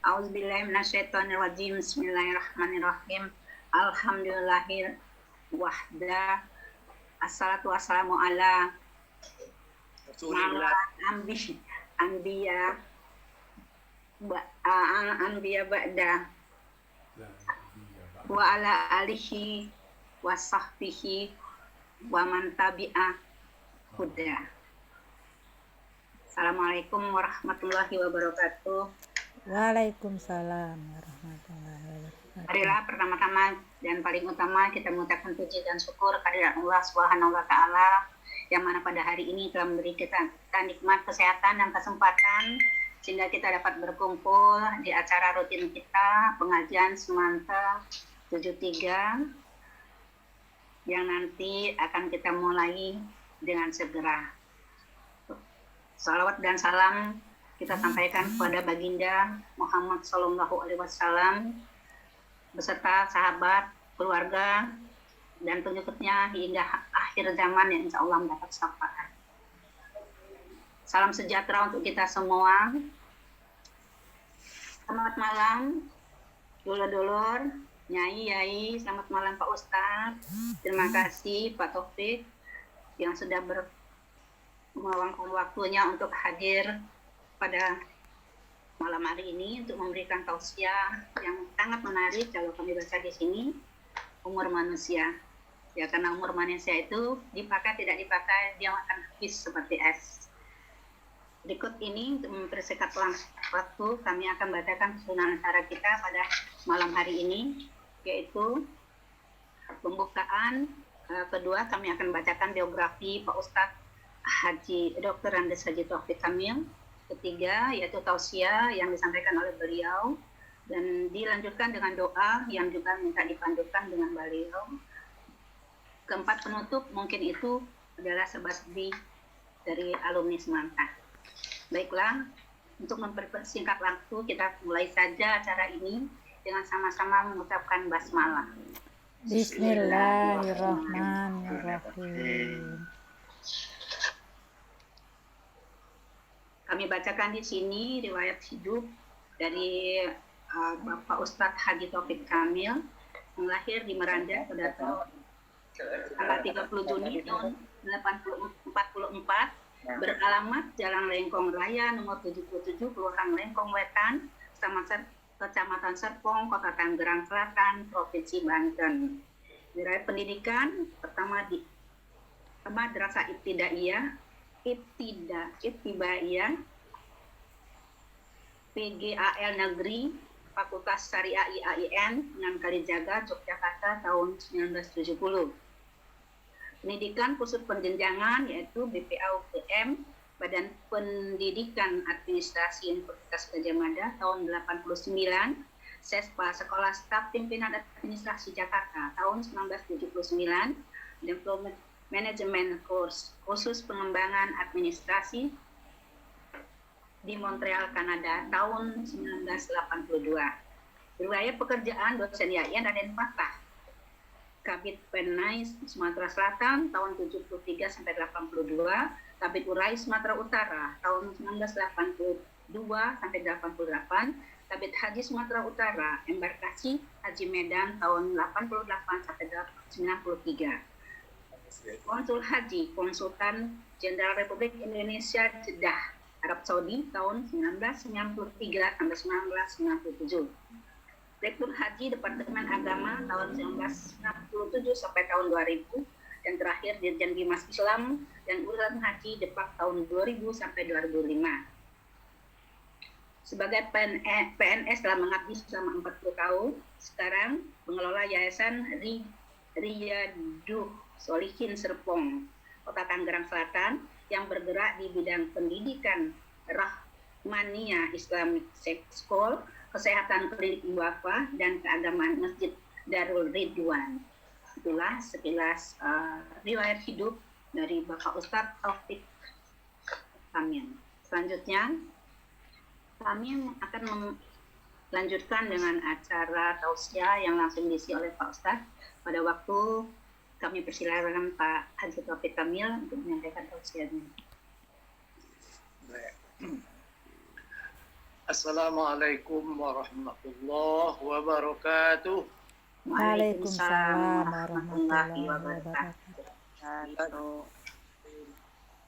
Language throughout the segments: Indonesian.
A'udzubillahi minasyaitonirrajim. Bismillahirrahmanirrahim. Alhamdulillahil wahda. Assalatu wassalamu ala anbiya ba'da wa ala alihi wa sahbihi wa man tabi'a huda. Assalamualaikum warahmatullahi wabarakatuh. Waalaikumsalam warahmatullahi wabarakatuh. Marilah pertama-tama dan paling utama kita mengucapkan puji dan syukur kehadirat Allah Subhanahu wa taala yang mana pada hari ini telah memberi kita nikmat kesehatan dan kesempatan sehingga kita dapat berkumpul di acara rutin kita pengajian Semanta 73 yang nanti akan kita mulai dengan segera. Salawat dan salam kita sampaikan kepada Baginda Muhammad SAW beserta sahabat, keluarga, dan pengikutnya hingga akhir zaman yang insya Allah mendapat syafaat. Salam sejahtera untuk kita semua. Selamat malam, dulur-dulur, nyai-yai, selamat malam Pak Ustadz. Terima kasih Pak Taufik yang sudah meluangkan waktunya untuk hadir pada malam hari ini untuk memberikan tausiah yang sangat menarik kalau kami baca di sini, umur manusia. Ya, karena umur manusia itu dipakai tidak dipakai dia akan habis seperti es. Berikut ini untuk mempersingkat waktu kami akan bacakan susunan acara kita pada malam hari ini, yaitu pembukaan. Kedua kami akan bacakan biografi Pak Ustadz Haji Dr. Andes Haji Taufik Kamil. Ketiga yaitu tausiah yang disampaikan oleh beliau dan dilanjutkan dengan doa yang juga minta dipandukan dengan beliau. Keempat penutup mungkin itu adalah serba-serbi dari alumni Semanta. Baiklah, untuk mempersingkat waktu kita mulai saja acara ini dengan sama-sama mengucapkan basmalah. Bismillahirrahmanirrahim. Kami bacakan di sini riwayat hidup dari Bapak Ustadz Haji Taufik Kamil yang lahir di Meranda pada tanggal 30 Juni tahun 1944, beralamat Jalan Lengkong Raya nomor 77, Kelurahan Lengkong Wetan, Kecamatan Serpong, Kota Tangerang Selatan, Provinsi Banten. Riwayat pendidikan pertama di Madrasah Ibtidaiyah PGAL Negeri Fakultas Syariah IAIN dengan Kalijaga, Yogyakarta tahun 1970. Pendidikan khusus penjenjangan yaitu BPA-UGM Badan Pendidikan Administrasi Universitas Gadjah Mada tahun 89, SESPA Sekolah Staf Pimpinan Administrasi Jakarta tahun 1979, Diploma Manajemen khusus pengembangan administrasi di Montreal, Kanada tahun 1982. Riwayat pekerjaan dosen IAIN Raden Fatah, Kabid Penai Sumatera Selatan tahun 73 sampai 82, Kabid Urai Sumatera Utara tahun 1982 sampai 88, Kabid Haji Sumatera Utara Embarkasi Haji Medan tahun 88 sampai 93. Konsul Haji Konsultan Jenderal Republik Indonesia Jeddah, Arab Saudi tahun 1993 sampai 1997. Direktur Haji Departemen Agama tahun 1997 sampai tahun 2000 dan terakhir Dirjen Bimas Islam dan Urusan Haji Depak tahun 2000 sampai 2005. Sebagai PNS telah mengabdi selama 40 tahun. Sekarang pengelola Yayasan Riyadhus Sholihin Serpong, Kota Tangerang Selatan yang bergerak di bidang pendidikan Rahmaniyah Islamic School, kesehatan klinik Wafa, dan keagamaan Masjid Darul Ridwan. Itulah sekilas riwayat hidup dari Bapak Ustadz Taufik Kamil. Selanjutnya kami akan melanjutkan dengan acara tausiah yang langsung diisi oleh Pak Ustadz. Pada waktu kami persilakan Pak Haji Taufik Kamil untuk menyampaikan tausiahnya. Assalamualaikum warahmatullahi wabarakatuh. Waalaikumsalam Waalaikumsalam warahmatullahi warahmatullahi wabarakatuh. wabarakatuh.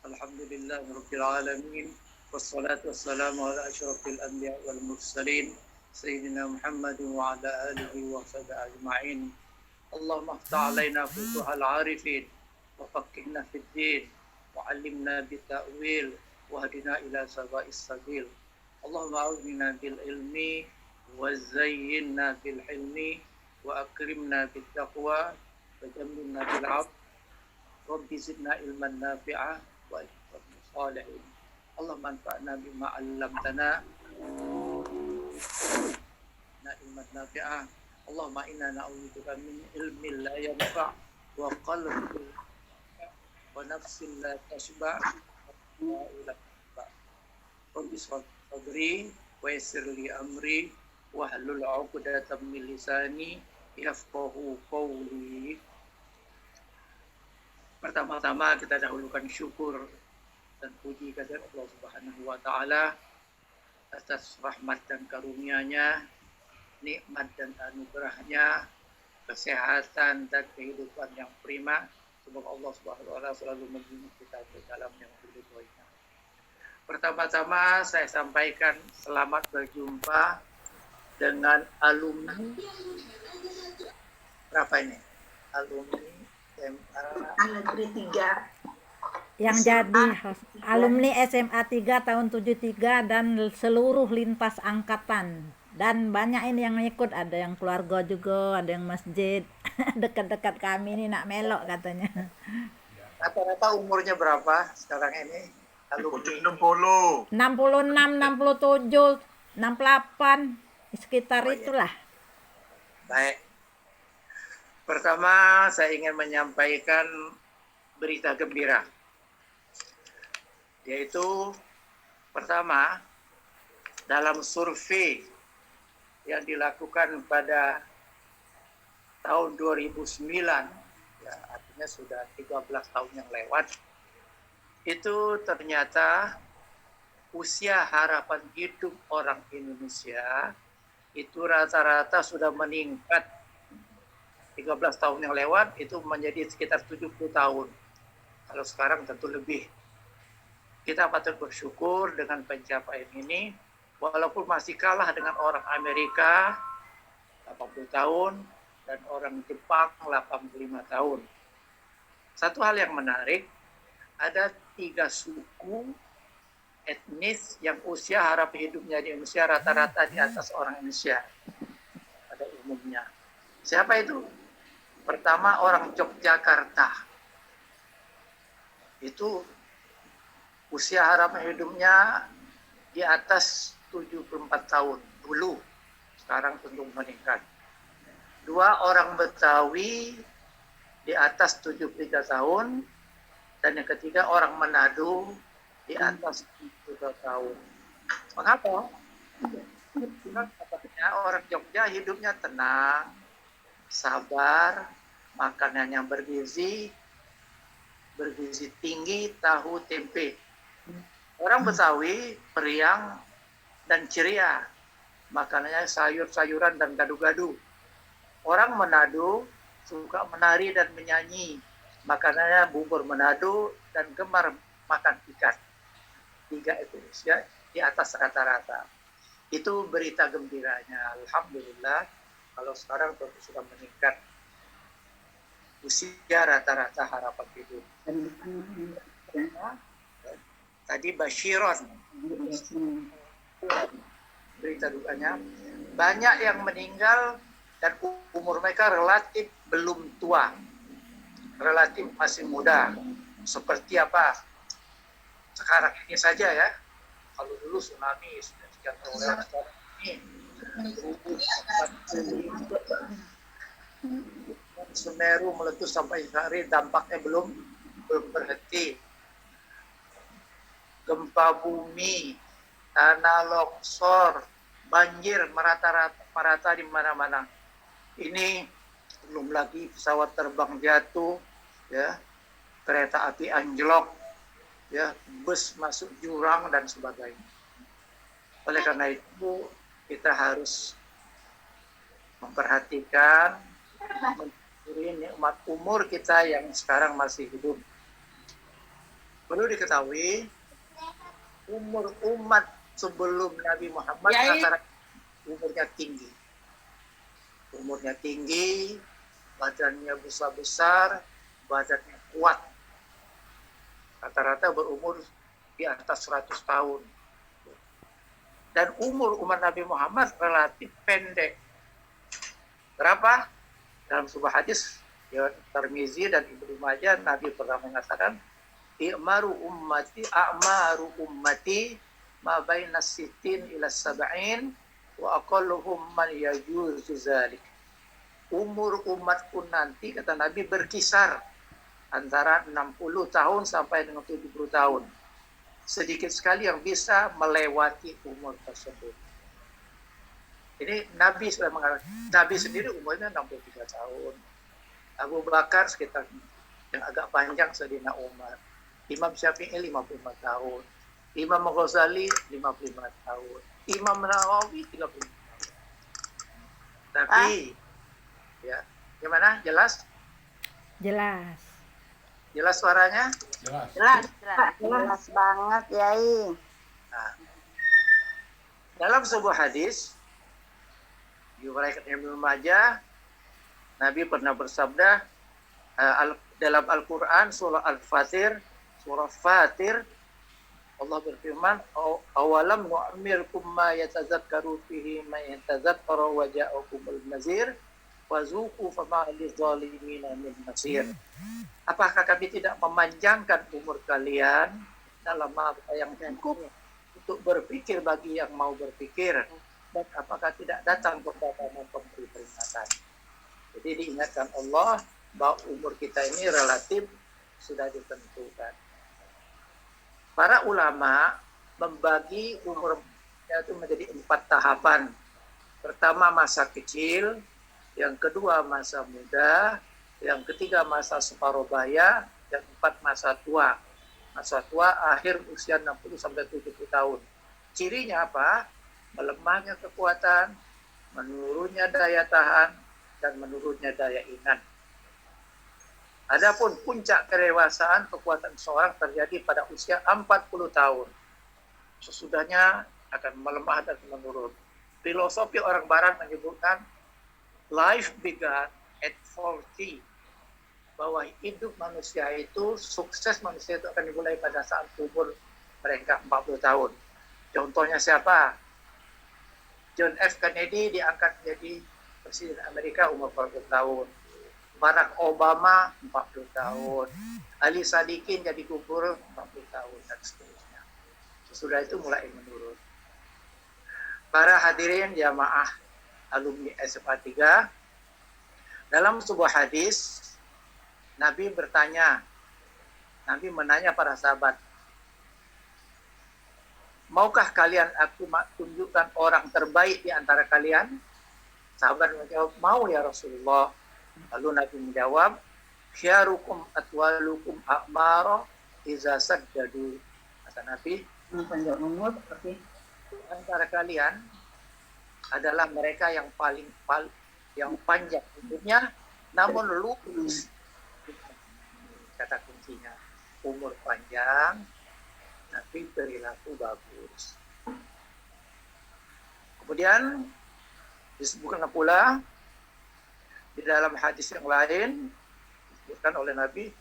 Alhamdulillah rabbil alamin. Wassalatu wassalamu ala asyrafil anbiya wal mursalin sayyidina Muhammad wa ala alihi wa sahbihi ajma'in. Allahumma aftah alaina futuhal arifin wa faqihna fid din wa 'allimna bita'wil wa hadina ila sawa'is sabil. Allahumma a'udhina bil ilmi wa zayyinna bil hilmi wa akrimna bit taqwa wa jammilna bil 'afw. Rabbi zidna ilman nafi'a wa ilman salihin. Allahumma anfa'na bima 'allamtana na ilman nafi'a. Allahumma inna na'udzubika min ilmin la yanfa' wa qalbin wa nafsin la tashba' wa ila Rabbi sadri wa yassir li amri wa hlul 'uqdatam min lisani yafqahu qawli. Pertama-tama kita dahulukan syukur dan puji kepada Allah Subhanahu wa taala atas rahmat dan karunia-Nya, nikmat dan anugerahnya, kesehatan dan kehidupan yang prima. Semoga Allah Subhanahu wa taala selalu membimbing kita ke dalam yang diridhoinya. Pertama-tama saya sampaikan selamat berjumpa dengan alumni berapa ini? Alumni SMA Negeri 3. Yang jadi alumni SMA 3 tahun 73 dan seluruh lintas angkatan. Dan banyak ini yang ikut, ada yang keluarga juga, ada yang masjid. Dekat-dekat kami ini nak melok katanya. Rata-rata umurnya berapa sekarang ini? Alumni 66, 67, 68, sekitar itulah. Baik. Pertama, saya ingin menyampaikan berita gembira. Yaitu, pertama, dalam survei yang dilakukan pada tahun 2009, ya, artinya sudah 13 tahun yang lewat, itu ternyata usia harapan hidup orang Indonesia itu rata-rata sudah meningkat. 13 tahun yang lewat itu menjadi sekitar 70 tahun. Kalau sekarang tentu lebih. Kita patut bersyukur dengan pencapaian ini, walaupun masih kalah dengan orang Amerika 80 tahun dan orang Jepang 85 tahun. Satu hal yang menarik, ada 3 suku etnis yang usia harapan hidupnya di Indonesia rata-rata di atas orang Indonesia pada umumnya. Siapa itu? Pertama, orang Yogyakarta. Itu usia harapan hidupnya di atas 74 tahun dulu. Sekarang tentu meningkat. 2, orang Betawi di atas 73 tahun. Dan yang ketiga, orang Manado di atas 70 tahun. Mengapa? Karena orang Jogja hidupnya tenang, sabar, makanan yang bergizi tinggi, tahu, tempe. Orang Betawi periang dan ceria, makanannya sayur-sayuran dan gado-gado. Orang Manado suka menari dan menyanyi, makanannya bubur Manado dan gemar makan ikan. 3 itu usia di atas rata-rata. Itu berita gembiranya. Alhamdulillah, kalau sekarang tentu sudah meningkat usia rata-rata harapan hidup. Tadi Bashiron, berita dukanya, banyak yang meninggal dan umur mereka relatif belum tua, relatif masih muda. Seperti apa? Sekarang ini saja ya. Kalau dulu tsunami sudah 3 tahun lewat, sekarang ini Semeru meletus sampai hari, dampaknya belum berhenti. Gempa bumi, tanah longsor, banjir merata di mana-mana. Ini belum lagi pesawat terbang jatuh, ya, kereta api anjlok, ya, bus masuk jurang dan sebagainya. Oleh karena itu kita harus memperhatikan mencuri nikmat umur kita yang sekarang masih hidup. Perlu diketahui umur umat sebelum Nabi Muhammad rata-rata umurnya tinggi, badannya besar-besar, badannya kuat. Rata-rata berumur di atas 100 tahun. Dan umur umat Nabi Muhammad relatif pendek. Berapa? Dalam sebuah hadis ya, Tirmizi dan Ibnu Majah, Nabi pernah mengatakan, a'maru ummati ma baina sittin ila sab'in wa aqalluhum man yajuzu zalik. Umur umatku nanti, kata Nabi, berkisar antara 60 tahun sampai dengan 70 tahun. Sedikit sekali yang bisa melewati umur tersebut. Ini Nabi sudah mengatakan, Nabi sendiri umurnya 63 tahun. Abu Bakar sekitar yang agak panjang Sayyidina Umar. Imam Syafi'i 55 tahun. Imam Ghazali 55 tahun. Imam Nawawi 35 tahun. Tapi ya, gimana? Jelas? Jelas. Jelas suaranya? Jelas banget, Yai. Nah, dalam sebuah hadis diriwayatkan Ibnu Majah, Nabi pernah bersabda dalam Al-Quran surah Al-Fatir, surah Fatir, Allah berfirman, awalam nu'amirkum ma yatazakkaru fihi ma yatazakkaru wa ja'akumul nazir wa zuqu fama lidzalimina min nasir. Apakah kami tidak memanjangkan umur kalian dalam apa yang cukup untuk berpikir bagi yang mau berpikir, dan apakah tidak datang kepadamu pemberi peringatan? Jadi diingatkan Allah bahwa umur kita ini relatif sudah ditentukan. Para ulama membagi umur itu menjadi 4 tahapan. Pertama masa kecil, yang kedua masa muda, yang ketiga masa separuh baya, yang keempat masa tua. Masa tua akhir usia 60 sampai 70 tahun. Cirinya apa? Melemahnya kekuatan, menurunnya daya tahan, dan menurunnya daya ingat. Adapun puncak kedewasaan kekuatan seorang terjadi pada usia 40 tahun. Sesudahnya akan melemah dan menurun. Filosofi orang barat menyebutkan life began at 40. Bahwa hidup manusia itu, sukses manusia itu akan dimulai pada saat umur mereka 40 tahun. Contohnya siapa? John F. Kennedy diangkat menjadi Presiden Amerika umur 40 tahun. Barack Obama 40 tahun. Ali Sadikin jadi gubernur 40 tahun dan seterusnya. Sesudah itu mulai menurun. Para hadirin jamaah alumni SMA 3, dalam sebuah hadis Nabi menanya para sahabat, maukah kalian aku tunjukkan orang terbaik di antara kalian? Sahabat menjawab, mau ya Rasulullah. Lalu Nabi menjawab, khyarukum atwalukum a'mara iza sajjadu. Kata Nabi, Panjang umur seperti antara kalian adalah mereka yang yang panjang hidupnya, namun lurus. Kata kuncinya, umur panjang, tapi perilaku bagus. Kemudian disebutkan pula di dalam hadis yang lain disebutkan oleh Nabi,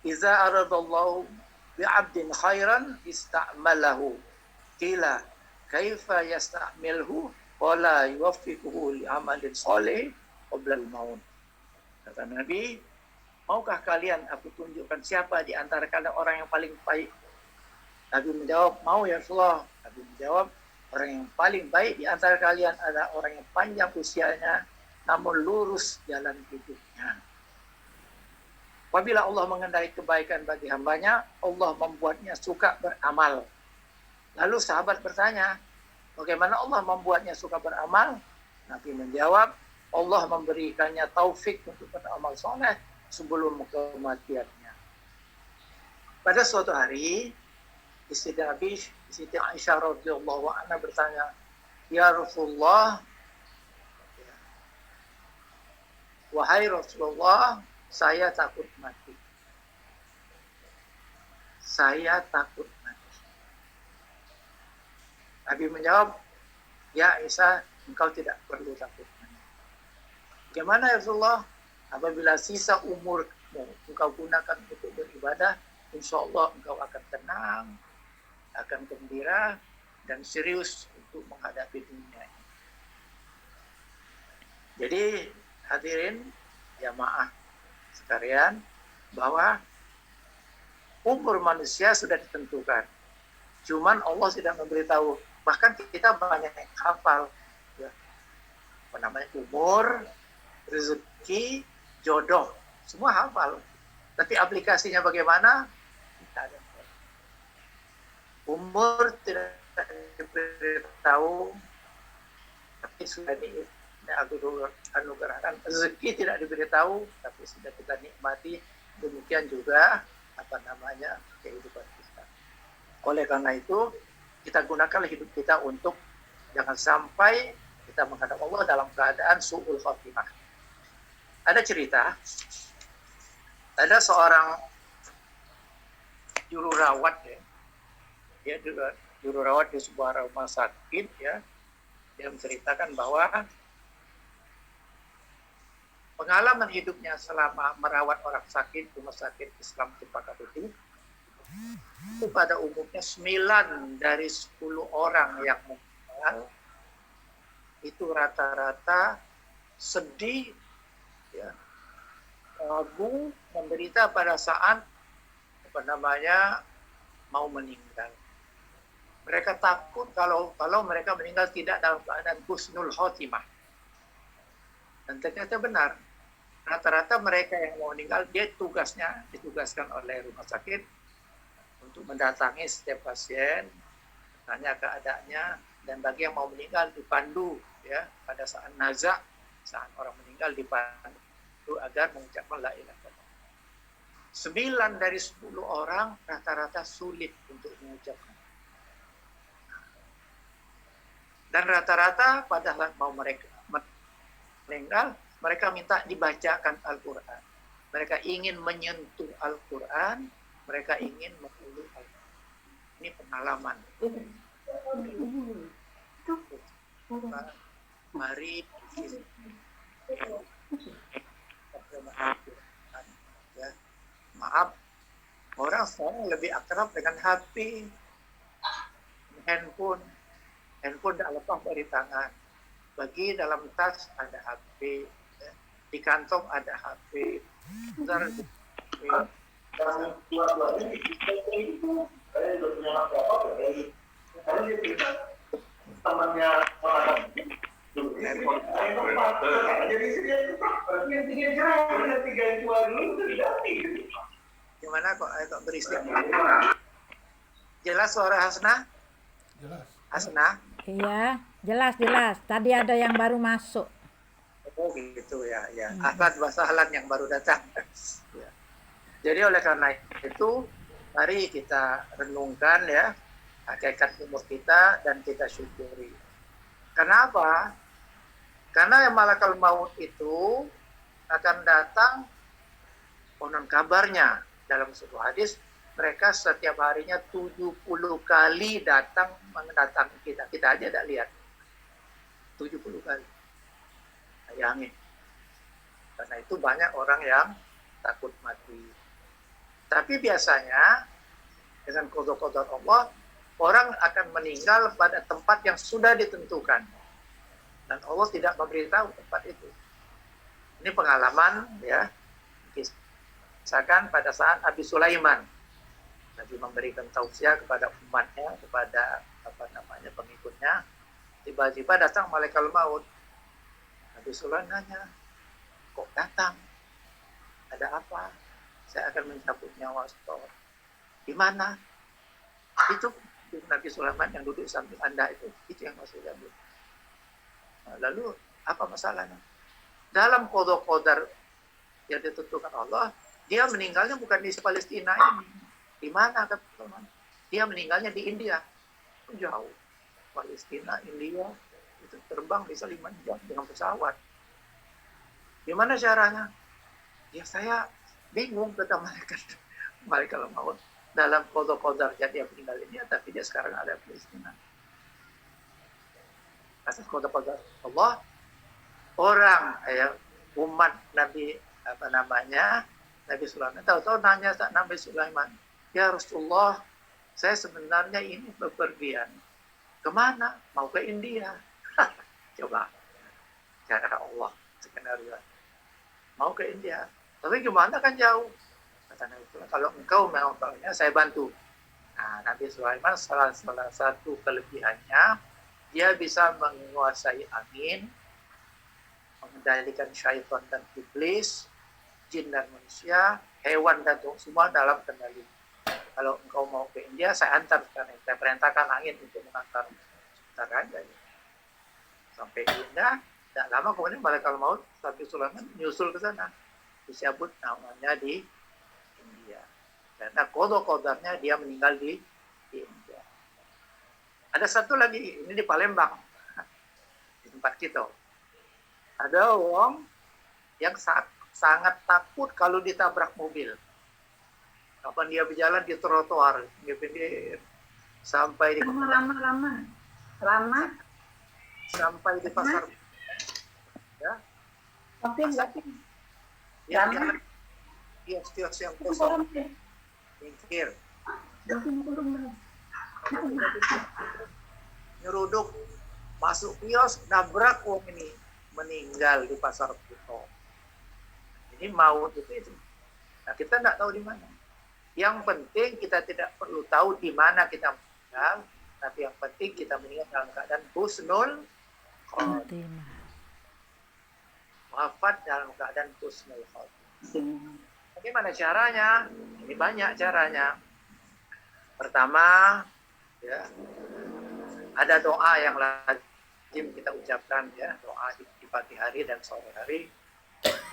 iza aradallahu bi'abdin khairan ista'malahu qila kaifa yasta'milhu wala yuwaffiquhu li'amalin sholih qabla al-maut. Kata Nabi, maukah kalian aku tunjukkan siapa di antara kalian orang yang paling baik? Nabi menjawab, mau ya Rasulullah. Nabi menjawab, orang yang paling baik di antara kalian adalah orang yang panjang usianya namun lurus jalan hidupnya. Apabila Allah mengendaki kebaikan bagi hambanya, Allah membuatnya suka beramal. Lalu sahabat bertanya, bagaimana Allah membuatnya suka beramal? Nabi menjawab, Allah memberikannya taufik untuk beramal soleh sebelum kematiannya. Pada suatu hari, istri Nabi Siti Aisyah radhiyallahu anha bertanya, "Ya Rasulullah, wahai Rasulullah, saya takut mati. Saya takut mati." Nabi menjawab, "Ya Aisyah, engkau tidak perlu takut mati. Bagaimana ya Rasulullah? Apabila sisa umurmu engkau gunakan untuk beribadah, insya Allah engkau akan tenang, akan gembira, dan serius untuk menghadapi dunia ini." Jadi hadirin jamaah sekalian, bahwa umur manusia sudah ditentukan. Cuman Allah tidak memberitahu. Bahkan kita banyak yang hafal, ya, apa namanya, umur, rezeki, jodoh, semua hafal. Tapi aplikasinya bagaimana? Tidak ada. Umur tidak diberitahu, tapi sudah dianugerahkan. Rezeki tidak diberitahu, tapi sudah kita nikmati. Demikian juga apa namanya, kehidupan kita. Oleh karena itu, kita gunakan hidup kita untuk jangan sampai kita menghadap Allah dalam keadaan su'ul khatimah. Ada cerita, ada seorang juru rawat, ya, dia juru rawat di sebuah rumah sakit, ya, dia menceritakan bahwa pengalaman hidupnya selama merawat orang sakit rumah sakit Islam Cempaka Putih, itu pada umumnya 9 dari 10 orang yang meninggal itu rata-rata sedih, ya, ragu, menderita pada saat apa namanya mau meninggal. Mereka takut kalau mereka meninggal tidak dalam keadaan husnul khotimah. Dan ternyata benar. Rata-rata mereka yang mau meninggal, dia ditugaskan oleh rumah sakit untuk mendatangi setiap pasien, tanya keadaannya, dan bagi yang mau meninggal dipandu, ya, pada saat nazak, saat orang meninggal dipandu agar mengucapkan la ilaha illallah. 9 dari 10 orang rata-rata sulit untuk mengucapkan. Dan rata-rata pada saat mau mereka meninggal, mereka minta dibacakan Al-Quran. Mereka ingin menyentuh Al-Quran, mereka ingin mengulur Al-Quran. Ini pengalaman. Mari ya, maaf, orang sekarang lebih akrab dengan HP, handphone tidak lepas dari tangan. Bagi dalam tas ada HP, ya. Di kantong ada HP. Gimana kok berisik? Jelas suara Hasna? Jelas. Hasna? Iya, jelas. Tadi ada yang baru masuk. Oh gitu ya. Ahlan wa sahlan yang baru datang. Ya. Jadi oleh karena itu, mari kita renungkan, ya, hakikat umur kita dan kita syukuri. Kenapa? Karena yang malakal maut itu akan datang, konon kabarnya dalam sebuah hadis, mereka setiap harinya 70 kali datang mendatangi kita. Kita aja tidak lihat. 70 kali. Bayangin. Karena itu banyak orang yang takut mati. Tapi biasanya dengan qada Allah, orang akan meninggal pada tempat yang sudah ditentukan. Dan Allah tidak memberitahu tempat itu. Ini pengalaman, ya, kisahkan pada saat Nabi Sulaiman. Nabi memberikan tausiah kepada umatnya, kepada pengikutnya. Tiba-tiba datang malaikat maut. Nabi Sulaiman nanya, kok datang? Ada apa? Saya akan mencabut nyawa seseorang. Di mana? Itu Nabi Sulaiman yang duduk samping Anda itu yang masih cabut. Lalu apa masalahnya? Dalam qadar yang ditentukan Allah, dia meninggalnya bukan di Palestina ini. Di mana? Dia meninggalnya di India. jauh. Palestina, India, itu terbang bisa 5 jam dengan pesawat. Gimana caranya? Ya saya bingung, kata malaikat. Malaikat maut. Dalam qada-qadarnya dia meninggal ini, tapi dia sekarang ada di Palestina. Atas qada-qadar Allah, orang umat Nabi Nabi Sulaiman, tahu-tahu nanya Nabi Sulaiman, ya Rasulullah, saya sebenarnya ini bepergian. Kemana? Mau ke India. Coba cara Allah skenario. Mau ke India. Tapi gimana, kan jauh. Kata Nabi Sulaiman, kalau engkau mau taunya, saya bantu. Nah, Nabi Sulaiman salah satu kelebihannya, dia bisa menguasai angin, mengendalikan syaitan dan iblis, jin dan manusia, hewan dan semua dalam kendali. Kalau engkau mau ke India, saya antar sekarang. Saya perintahkan angin untuk mengantar. Sebentar aja. Sampai di India, tidak lama kemudian malaikat maut Nabi Sulaiman nyusul ke sana. Disebut namanya di India. Karena qada-qadarnya dia meninggal di India. Ada satu lagi, ini di Palembang. Di tempat kita. Ada orang yang sangat takut kalau ditabrak mobil. Kapan dia berjalan di trotoar, sampai di lama. sampai di pasar, ya, Oke. yang Lama. kios yang kosong, minggir, nyeruduk, masuk kios, nabrak orang ini, meninggal di pasar Kuto. Ini maut itu. Nah, kita tidak tahu di mana. Yang penting kita tidak perlu tahu di mana kita meninggal, tapi yang penting kita meninggal dalam keadaan husnul khotimah. Wafat dalam keadaan husnul khotimah. Bagaimana caranya? Ini banyak caranya. Pertama, ya, ada doa yang lazim kita ucapkan, ya, doa di pagi hari dan sore hari.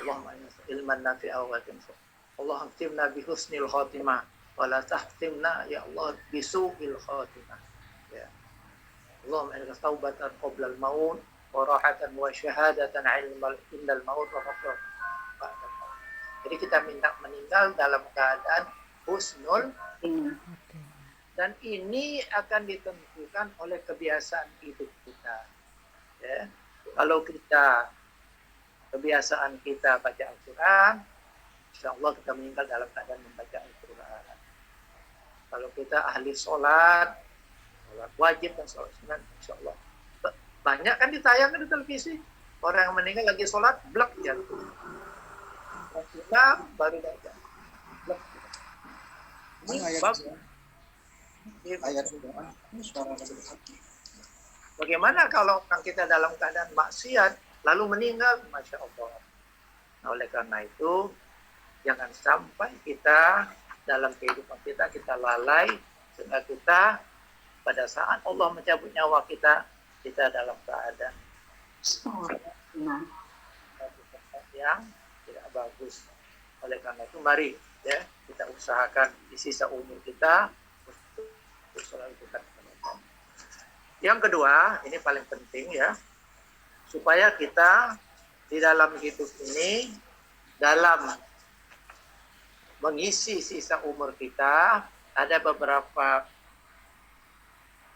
Allahumma ilman nafi'a wa tinfa. Allah khtimna bi husnil khotimah wa la tahtimna ya Allah bi su'il khotimah. Ya. Allahumma inna taubatan qabla al-maut wa rahatan wa syahadatan 'indal maut wa ghafran ba'da al-maut. Jadi kita minta meninggal dalam keadaan husnul dan ini akan ditentukan oleh kebiasaan hidup kita. Ya. Kalau kebiasaan kita baca Al-Quran, insya Allah kita meninggal dalam keadaan membaca Al-Quran. Kalau kita ahli sholat wajib dan sholat sunat, insya Allah. Banyak kan ditayangkan di televisi, orang yang meninggal lagi sholat, blek ya. Kita baru baca. Blek. Ini bagus. Bagaimana kalau kita dalam keadaan maksiat, lalu meninggal, Masya Allah. Nah, oleh karena itu, jangan sampai kita dalam kehidupan kita lalai, sehingga kita pada saat Allah mencabut nyawa kita dalam keadaan yang tidak bagus. Oleh karena itu, mari ya kita usahakan di sisa umur kita untuk selalu dekat dengan Allah. Yang kedua, ini paling penting ya, supaya kita di dalam hidup ini, dalam mengisi sisa umur kita, ada beberapa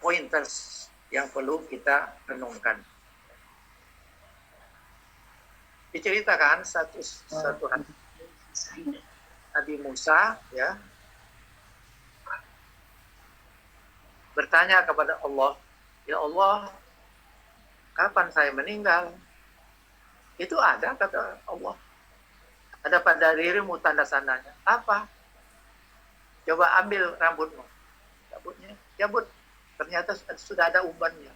pointers yang perlu kita renungkan. Diceritakan satu hari Nabi Musa ya bertanya kepada Allah, ya Allah, kapan saya meninggal? Itu ada, kata Allah. Ada pada dirimu tanda-tandanya. Apa? Coba ambil rambutmu. Rambutnya cabut. Ternyata sudah ada ubannya.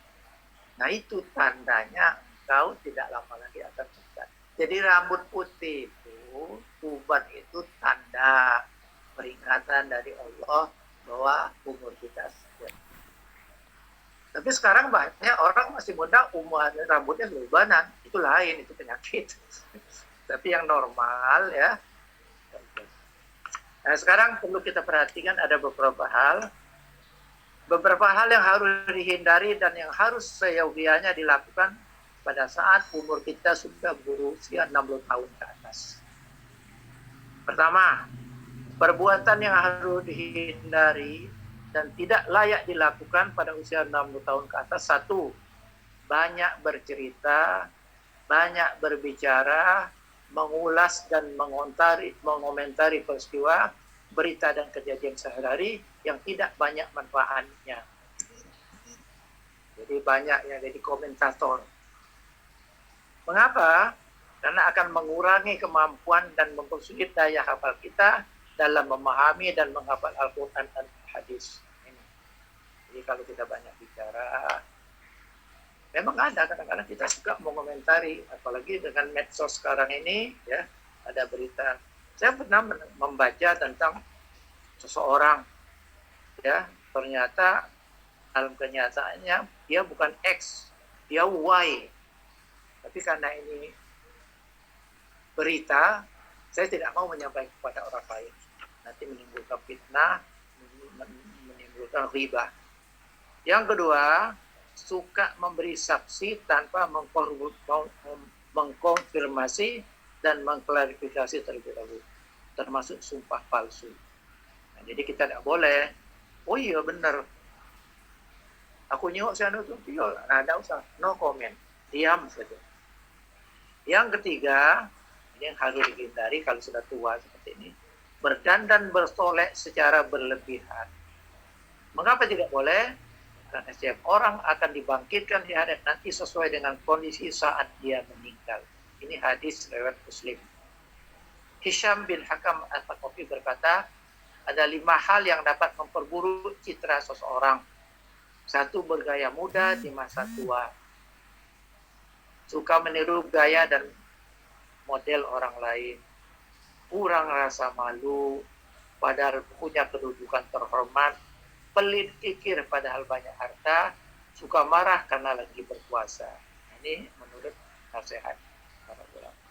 Nah, itu tandanya kau tidak lama lagi akan meninggal. Jadi rambut putih itu, uban itu tanda peringatan dari Allah bahwa umur kita sudah. Tapi sekarang banyak orang masih muda, rambutnya berubanan. Itu lain, itu penyakit. Tapi yang normal ya. Nah, sekarang perlu kita perhatikan ada beberapa hal. beberapa hal yang harus dihindari dan yang harus seyogianya dilakukan pada saat umur kita sudah berusia 60 tahun ke atas. Pertama, perbuatan yang harus dihindari dan tidak layak dilakukan pada usia 60 tahun ke atas. Satu, banyak bercerita, banyak berbicara, mengulas dan mengomentari peristiwa, berita dan kejadian sehari-hari yang tidak banyak manfaatnya. Jadi banyak yang jadi komentator. Mengapa? Karena akan mengurangi kemampuan dan mempersulit daya hafal kita dalam memahami dan menghafal Al-Quran dan hadis. Jadi kalau kita banyak bicara, memang ada kadang-kadang kita suka mengomentari, apalagi dengan medsos sekarang ini, ya ada berita. Saya pernah membaca tentang seseorang, ya ternyata dalam kenyataannya dia bukan X, dia Y. Tapi karena ini berita, saya tidak mau menyampaikan kepada orang lain. Nanti menimbulkan fitnah, menimbulkan riba. Yang kedua, suka memberi saksi tanpa mengkonfirmasi dan mengklarifikasi terlebih dahulu, termasuk sumpah palsu. Nah, jadi kita tidak boleh, oh iya benar, aku nyok saya nonton video, nah tidak usah, no comment, diam saja. Yang ketiga, ini yang harus dihindari kalau sudah tua seperti ini, berdandan bersolek secara berlebihan. Mengapa tidak boleh? Karena setiap orang akan dibangkitkan di hari nanti sesuai dengan kondisi saat dia meninggal. Ini hadis riwayat Muslim. Hisham bin Hakam Al-Thaqafi berkata, ada 5 hal yang dapat memperburuk citra seseorang. 1, bergaya muda di masa tua. Suka meniru gaya dan model orang lain. Kurang rasa malu, padahal punya kedudukan terhormat. Pelit kikir padahal banyak harta. Suka marah karena lagi berkuasa. Ini menurut nasihat para ulama.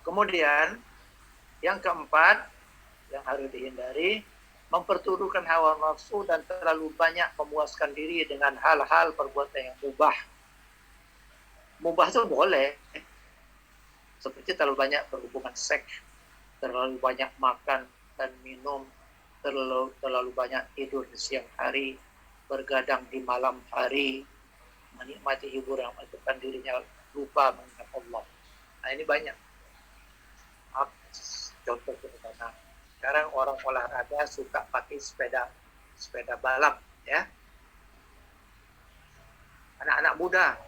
Kemudian yang keempat yang harus dihindari, memperturutkan hawa nafsu dan terlalu banyak memuaskan diri dengan hal-hal perbuatan yang mubah. Mubah itu boleh, seperti terlalu banyak berhubungan seks, terlalu banyak makan dan minum, terlalu banyak tidur di siang hari, bergadang di malam hari, menikmati hiburan yang menyebabkan dirinya lupa mengingat Allah. Nah ini banyak. Contoh sederhana. Sekarang orang olahraga suka pakai sepeda balap, ya. Anak-anak muda,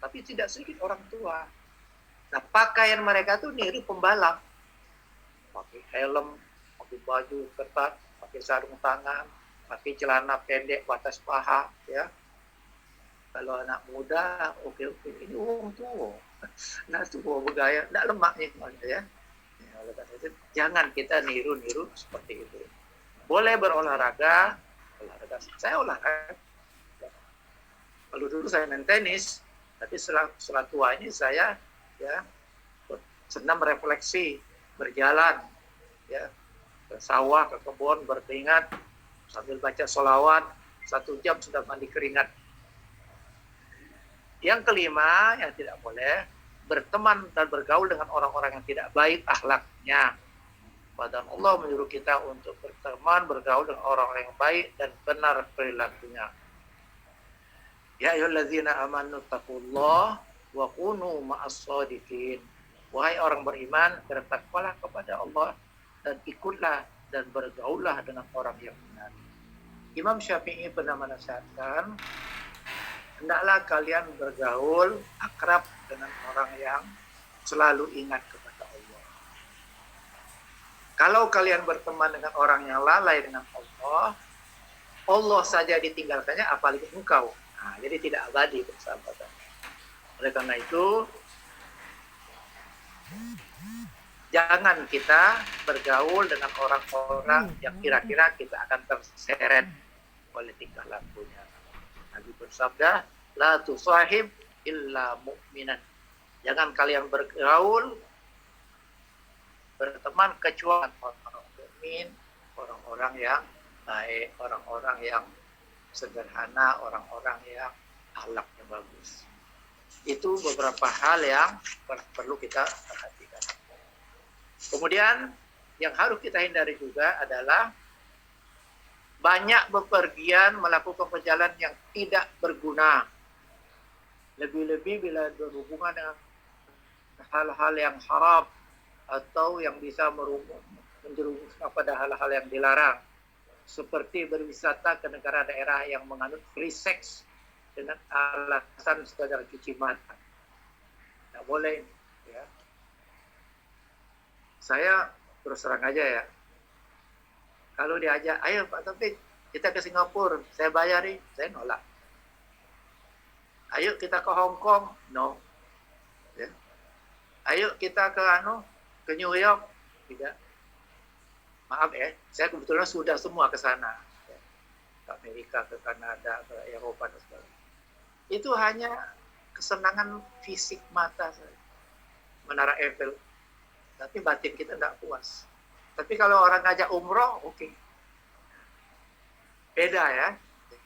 tapi tidak sedikit orang tua. Nah, pakaian mereka tuh niru pembalap. Pakai helm, pakai baju ketat, pakai sarung tangan, pakai celana pendek batas paha, ya. Kalau anak muda, oke, ini orang tua. Nah, tua bergaya, tidak lemaknya ya. Oleh karena itu, jangan kita niru-niru seperti itu. Boleh berolahraga, saya olahraga. Kalau dulu saya main tenis, tapi setelah tua ini saya ya senang refleksi, berjalan, ya ke sawah, ke kebun, berkeringat, sambil baca sholawat, 1 jam sudah mandi keringat. Yang kelima, yang tidak boleh, berteman dan bergaul dengan orang-orang yang tidak baik akhlaknya. Padahal Allah menyuruh kita untuk berteman, bergaul dengan orang-orang yang baik dan benar perilakunya. Ya ayyuhallazina amanu taqullah wa kunu ma'as-shadiqin. Wahai orang beriman, bertakwalah kepada Allah dan ikutlah dan bergaullah dengan orang yang benar. Imam Syafi'i pernah menasihatkan, hendaklah kalian bergaul akrab dengan orang yang selalu ingat kepada Allah. Kalau kalian berteman dengan orang yang lalai dengan Allah, Allah saja ditinggalkannya, apalagi engkau. Nah, jadi tidak abadi persahabatan. Oleh karena itu, jangan kita bergaul dengan orang-orang yang kira-kira kita akan terseret oleh tingkah lakunya. Nabi bersabda, la tusahib illa mu'minan. Jangan kalian bergaul, berteman kecuali orang-orang mukmin, orang-orang yang baik, orang-orang yang sederhana, orang-orang yang akhlaknya bagus. Itu beberapa hal yang perlu kita perhatikan. Kemudian yang harus kita hindari juga adalah banyak bepergian melakukan perjalanan yang tidak berguna. Lebih-lebih bila berhubungan dengan hal-hal yang haram atau yang bisa menjerumuskan pada hal-hal yang dilarang. Seperti berwisata ke negara daerah yang menganut free sex dengan alasan sekadar cuci mata. Tidak boleh. Ya. Saya terus terang aja ya. Kalau diajak, ayo Pak Taufik, kita ke Singapura, saya bayari, saya nolak. Ayo kita ke Hong Kong, no. Ya. Ayo kita ke New York, tidak. Maaf ya, saya kebetulan sudah semua ke sana. Ya. Ke Amerika, ke Kanada, ke Eropa, dan sebagainya. Itu hanya kesenangan fisik mata saya. Menara Eiffel. Tapi batin kita tidak puas. Tapi kalau orang ngajak umroh, oke. Beda ya.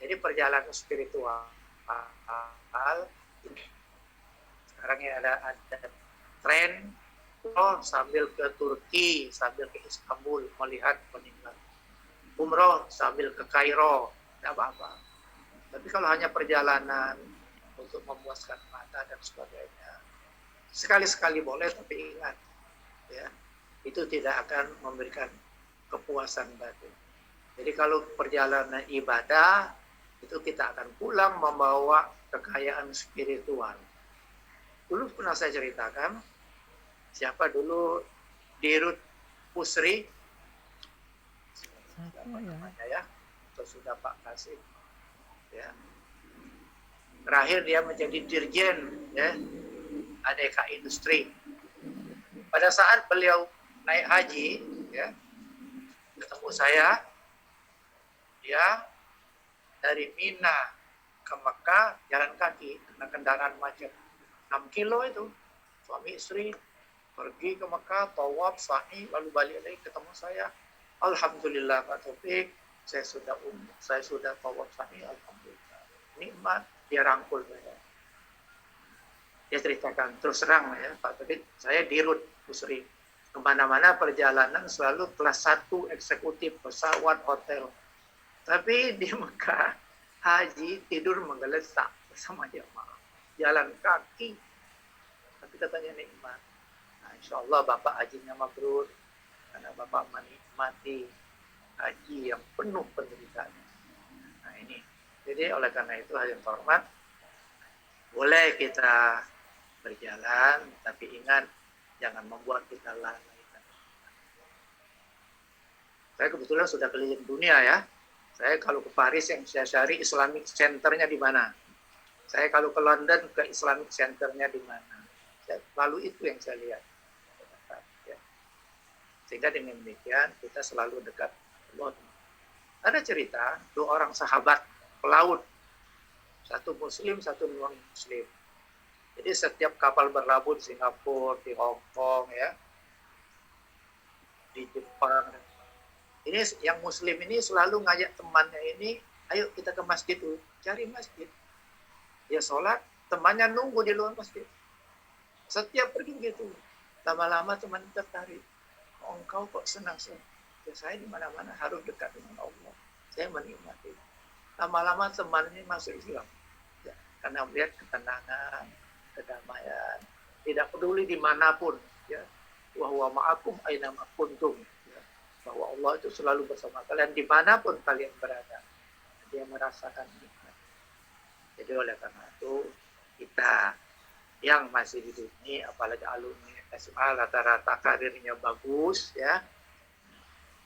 Jadi perjalanan spiritual. Sekarang ini ada tren sambil ke Turki, sambil ke Istanbul melihat peninggalan. Umroh sambil ke Kairo, tidak apa-apa. Tapi kalau hanya perjalanan untuk memuaskan mata dan sebagainya, sekali-sekali boleh, tapi ingat, ya, itu tidak akan memberikan kepuasan batin. Jadi kalau perjalanan ibadah, itu kita akan pulang membawa kekayaan spiritual. Dulu pernah saya ceritakan, siapa dulu Dirut Pusri, namanya ya, atau sudah Pak Kasim, ya. Terakhir dia menjadi dirjen, ya, ADK Industri. Pada saat beliau naik haji, ya, ketemu saya, dia dari Mina ke Mekah jalan kaki karena kendaraan macet 6 kilo itu, suami istri pergi ke Mekah, tawaf, sa'i, lalu balik lagi ketemu saya. Alhamdulillah Pak Taufik, saya sudah tawaf sa'i, alhamdulillah. Nikmat, dia rangkul saya. Dia ceritakan terus terang ya Pak Taufik, saya Dirut Pusri. Kemana-mana perjalanan selalu kelas 1 eksekutif, pesawat, hotel. Tapi di Mekah, haji tidur menggelesak bersama jamaah. Jalan kaki. Tapi katanya nikmat. Nah, insya Allah Bapak hajinya mabrur. Karena Bapak menikmati haji yang penuh penderitaan. Nah ini. Jadi oleh karena itu hadirin hormat, boleh kita berjalan, tapi ingat jangan membuat kita lalai. Saya kebetulan sudah keliling dunia ya. Saya kalau ke Paris yang saya cari Islamic Center-nya di mana. Saya kalau ke London ke Islamic Center-nya di mana. Lalu itu yang saya lihat. Sehingga dengan demikian kita selalu dekat Allah. Ada cerita 2 orang sahabat pelaut. Satu muslim, satu non muslim. Jadi setiap kapal berlabuh di Singapura, di Hong Kong ya, di Jepang. Ini yang muslim ini selalu ngajak temannya ini, ayo kita ke masjid dulu, cari masjid. Dia sholat, temannya nunggu di luar masjid. Setiap pergi gitu, lama-lama teman tertarik. Oh, engkau kok senang sih? Ya, saya di mana-mana harus dekat dengan Allah. Saya menikmati. Lama-lama temannya masuk Islam. Ya, karena melihat ketenangan, kedamaian, tidak peduli dimanapun. Ya, wa huwa ma'akum aina ma kuntum. Bahwa Allah itu selalu bersama kalian dimanapun kalian berada. Dia merasakan nikmat. Jadi oleh karena itu kita yang masih hidup ini, apalagi alumni SMA rata-rata karirnya bagus ya,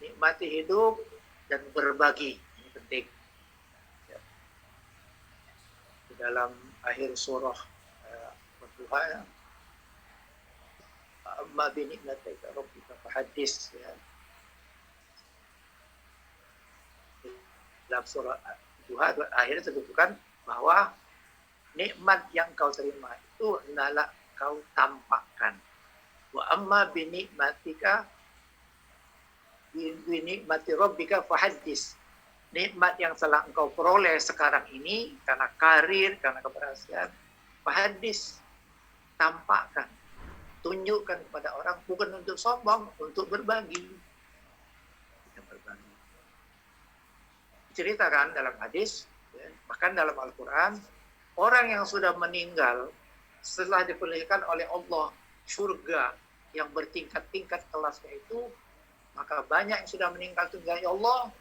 nikmati hidup dan berbagi, ini penting ya. Di dalam akhir surah Al-Duha ya, amma bi ni'matika rabbika fahadis ya. Dalam surah Duha akhirnya tertuturkan bahwa nikmat yang kau terima itu hendaklah kau tampakkan. Wa amma bi nikmatika bi nikmati rabbika fahaddis. nikmat yang telah engkau peroleh sekarang ini karena karir, karena keberhasilan, hadis, tampakkan, tunjukkan kepada orang, bukan untuk sombong, untuk berbagi. Ceritakan dalam hadis, ya, bahkan dalam Al-Quran, orang yang sudah meninggal setelah diperlihatkan oleh Allah surga yang bertingkat-tingkat kelasnya itu, maka banyak yang sudah meninggal itu, ya Allah,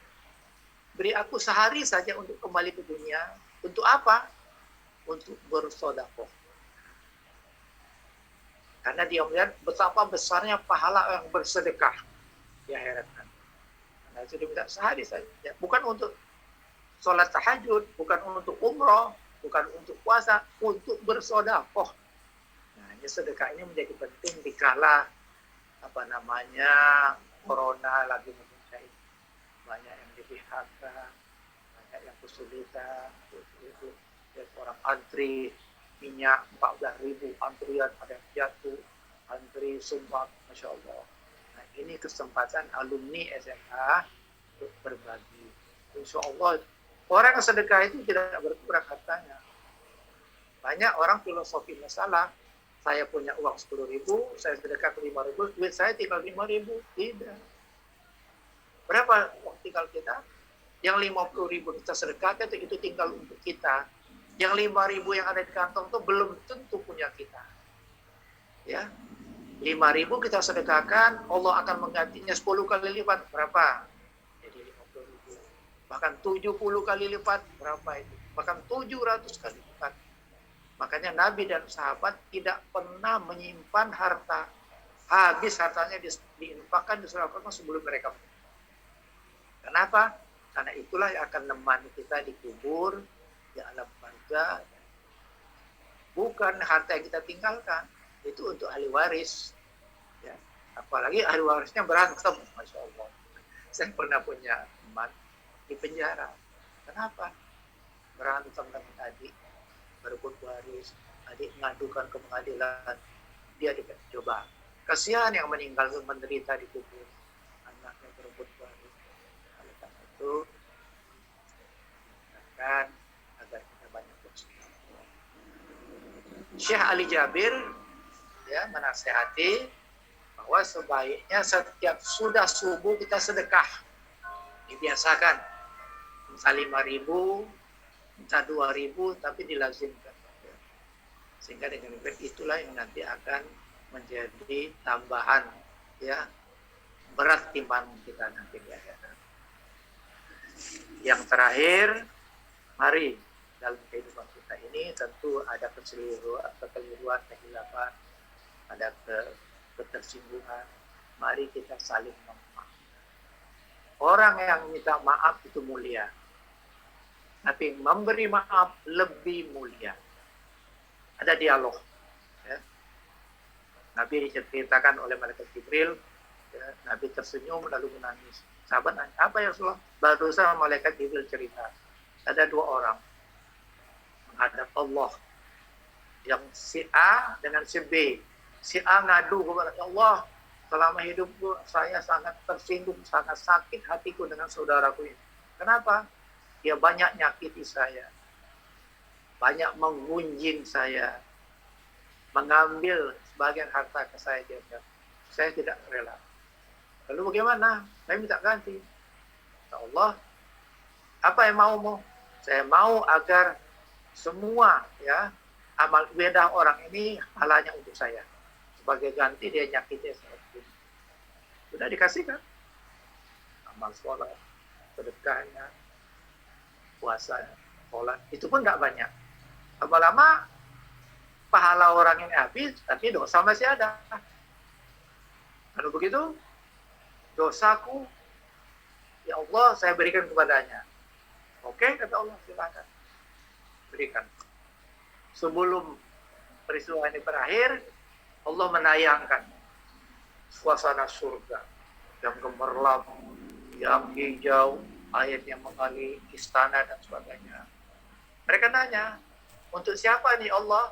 beri aku sehari saja untuk kembali ke dunia. Untuk apa? Untuk bersedekah. Karena dia melihat betapa besarnya pahala yang bersedekah di akhirat. Nah, itu diminta sehari saja. Bukan untuk sholat tahajud, bukan untuk umroh, bukan untuk puasa, untuk bersedekah. Nah, ini sedekah ini menjadi penting dikala corona lagi menguncang. Banyak yang di PHK, banyak yang kesulitan, itu orang antri minyak 14.000, antrian ada yang jatuh, antri sumbang, Masya Allah. Nah, ini kesempatan alumni SMA untuk berbagi. Insya Allah, orang yang sedekah itu tidak berkurang hartanya. Banyak orang filosofi masalah, saya punya uang 10.000, saya sedekah ke 5.000, duit saya tinggal 5.000. Tidak. Berapa uang tinggal kita? Yang 50.000 kita sedekahkan itu tinggal untuk kita. Yang 5.000 yang ada di kantong itu belum tentu punya kita. Ya, 5.000 kita sedekahkan, Allah akan menggantinya 10 kali lipat. Berapa? Jadi 50.000. Bahkan 70 kali lipat. Berapa itu? Bahkan 700 kali lipat. Makanya Nabi dan sahabat tidak pernah menyimpan harta. Habis hartanya diinfakkan, diserahkan sebelum mereka. Kenapa? Karena itulah yang akan menemani kita di kubur, di alam surga. Bukan harta yang kita tinggalkan, itu untuk ahli waris. Ya. Apalagi ahli warisnya berantem, Masya Allah. Saya pernah punya teman di penjara. Kenapa? Berantem dengan adik, berebut waris, adik mengadukan ke pengadilan, dia dicoba. Kasihan yang meninggal menderita di kubur, anaknya berebut waris. Oleh karena itu, agar kita banyak bersedekah. Syekh Ali Jabir ya menasihati bahwa sebaiknya setiap sudah subuh kita sedekah. Dibiasakan. Minta 5.000, minta 2.000, tapi dilazimkan. Sehingga dengan itulah yang nanti akan menjadi tambahan ya berat timbangan kita nanti di akhirat. Yang terakhir, mari dalam kehidupan kita ini tentu ada kekeliruan, kehilapan, ada ketersinggungan. Mari kita saling memaafkan. Orang yang minta maaf itu mulia, tapi memberi maaf lebih mulia. Ada dialog. Ya. Nabi diceritakan oleh malaikat Jibril, ya, Nabi tersenyum lalu menangis. Sahabat nanya, apa ya Rasulullah? Barusan malaikat Jibril cerita. Ada 2 orang menghadap Allah, yang si A dengan si B. Si A ngadu kepada Allah, selama hidupku saya sangat tersinggung, sangat sakit hatiku dengan saudaraku ini. Kenapa? Dia banyak nyakiti saya, banyak menggunjing saya, mengambil sebagian harta ke saya. Saya tidak rela. Lalu bagaimana? Saya minta ganti. Ya Allah, apa yang mau? Saya mau agar semua ya amal ibadah orang ini halanya untuk saya. Sebagai ganti dia nyakiti saya. Sudah dikasihkan. Amal sholat, sedekahnya, puasa, sholat, itu pun nggak banyak. Lama-lama pahala orang ini habis, tapi dosa masih ada. Kalau begitu, dosaku, ya Allah, saya berikan kepadanya. Oke, kata Allah, silakan. Berikan. Sebelum peristiwa ini berakhir, Allah menayangkan suasana surga yang gemerlap, yang hijau, air yang mengalir, istana dan sebagainya. Mereka nanya, untuk siapa nih Allah?